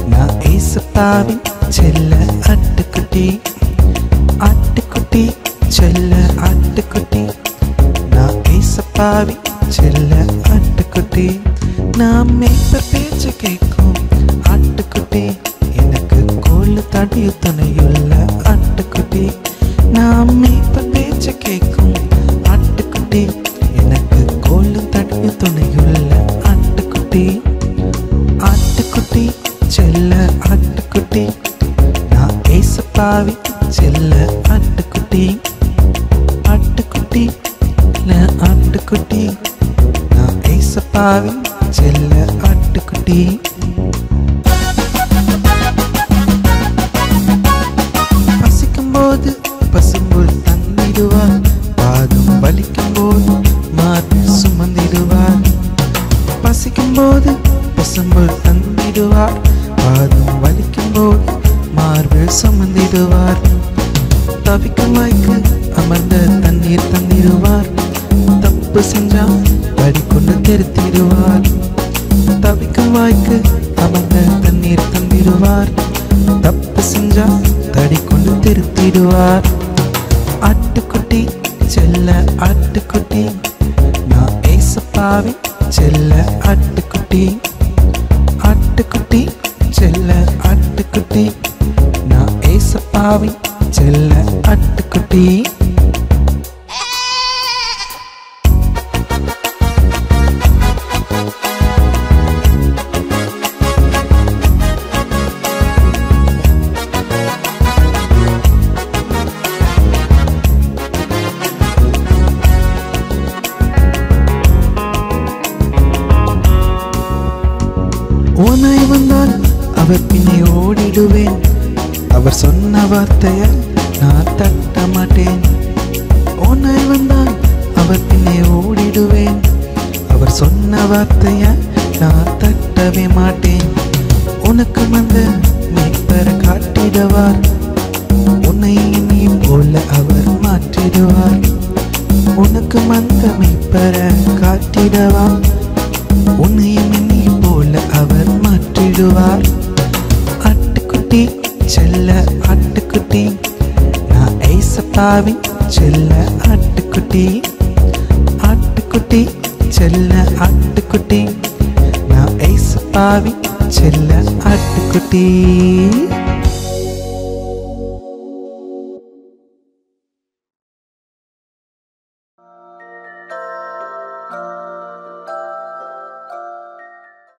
பாவி செல்ல ஆட்டுக்குட்டி ஆட்டுக்குட்டி செல்ல ஆட்டுக்குட்டி நான் ஏசப்பாவி செல்ல ஆட்டுக்குட்டி நான் மேய்ப்ப பேச்சு கேட்கும் ஆட்டுக்குட்டி எனக்கு கோல் தடி துணையுள்ள ஆட்டுக்குட்டி நான் மேய்ப்ப பேச்சு கேட்கும் ஆட்டுக்குட்டி எனக்கு கோல் தடி துணையுள்ள ஆட்டுக்குட்டி ஆட்டுக்குட்டி செல்ல ஆட்டுக்குட்டி நான் ஏசப்பாவி செல்ல ஆட்டுக்குட்டி ஆட்டுக்குட்டி ஆட்டுக்குட்டி நான் ஏசப்பாவி செல்ல ஆட்டுக்குட்டி பசிக்கும் போது பசும்புல் தந்திடுவார் பாதம் வலிக்கும் போது மார்பு சுமந்திடுவார் பசிக்கும் போது பசும்புல் தந்திடுவார் பாதம் வலிக்கும் போது மார்பில் சுமந்திடுவார் தவிக்கும் வாய்க்கு அமர்ந்த தண்ணீர் தந்திடுவார் தப்பு செஞ்சா வடி கொண்டு திருத்திடுவார் தவிக்கும் வாய்க்கு அமர்ந்த தண்ணீர் தந்திடுவார் தப்பு செஞ்சா தடி கொண்டு திருத்திடுவார் ஆட்டுக்குட்டி செல்ல ஆட்டுக்குட்டி நான் ஏசப்பாவி செல்ல ஆட்டுக்குட்டி ஆட்டுக்குட்டி செல்ல ஆட்டுக்குட்டி நான் ஏசப்பாவி செல்ல ஆட்டுக்குட்டி ஓனாய் வந்தால் அவர் பின்னே ஓடிடுவேன் அவர் சொன்ன வார்த்தையை நான் தட்ட மாட்டேன் ஓனாய் வந்தால் அவர் பின்னே ஓடிடுவேன் அவர் சொன்ன வார்த்தையை நான் தட்டவே மாட்டேன் உனக்கு வந்த மேய்ப்பர காட்டிடுவார் உன்னை நீ போல அவர் மாற்றிடுவார் உனக்கு வந்த மேய்ப்பர காட்டிடுவார் உன்னையும் நீ போல அவர் மாற்றிடுவார் ஆட்டுக்குட்டி செல்ல ஆட்டுக்குட்டி நான் ஏசப்பாவி செல்ல ஆட்டுக்குட்டி ஆட்டுக்குட்டி செல்ல ஆட்டுக்குட்டி நான் ஏசப்பாவி செல்ல ஆட்டுக்குட்டி